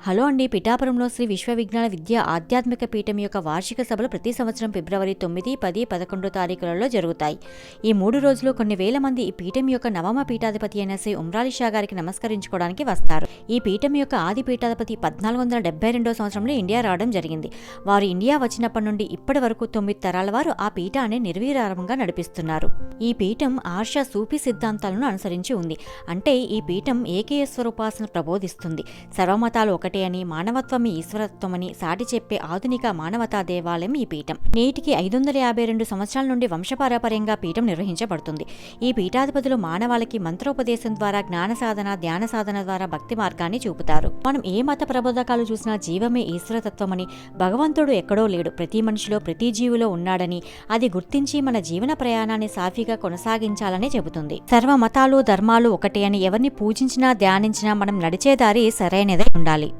Hello అండి. పిఠాపురంలో శ్రీ విశ్వవిజ్ఞాన విద్యా ఆధ్యాత్మిక పీఠం యొక్క వార్షిక సభలు ప్రతి సంవత్సరం ఫిబ్రవరి 9, 10, 11 తారీఖులలో జరుగుతాయి. ఈ 3 రోజులు కొన్ని వేల మంది ఈ పీఠం యొక్క నవమ పీఠాధిపతి అయిన శ్రీ ఉమ్రాలి షా గారికి నమస్కరించుకోవడానికి వస్తారు. ఈ పీఠం యొక్క ఆది పీఠాధిపతి 1472 సంవత్సరంలో ఇండియా రావడం జరిగింది. వారు ఇండియా వచ్చినప్పటి నుండి ఇప్పటి వరకు 9 తరాల వారు ఆ పీఠాన్ని నిర్విరామంగా నడిపిస్తున్నారు. ఈ పీఠం ఆర్ష సూఫీ సిద్ధాంతాలను అనుసరించి ఉంది. అంటే ఈ పీఠం ఏకీశ్వర ఉపాసన ప్రబోధిస్తుంది. సర్వమతాలు ఒకటే అని, మానవత్వమే ఈశ్వరత్వమని సాటి చెప్పే ఆధునిక మానవతా దేవాలయం ఈ పీఠం. నేటికి 552 సంవత్సరాల నుండి వంశపారపర్యంగా పీఠం నిర్వహించబడుతుంది. ఈ పీఠాధిపతులు మానవాళికి మంత్రోపదేశం ద్వారా జ్ఞాన సాధన, ధ్యాన సాధన ద్వారా భక్తి మార్గాన్ని చూపుతారు. మనం ఏ మత ప్రబోధకాలు చూసినా జీవమే ఈశ్వరతత్వమని, భగవంతుడు ఎక్కడో లేడు, ప్రతి మనిషిలో ప్రతి జీవిలో ఉన్నాడని, అది గుర్తించి మన జీవన ప్రయాణాన్ని సాఫీగా కొనసాగించాలని చెబుతుంది. సర్వ మతాలు ధర్మాలు ఒకటే అని, ఎవరిని పూజించినా ధ్యానించినా మనం నడిచే దారి సరైనదై ఉండాలి.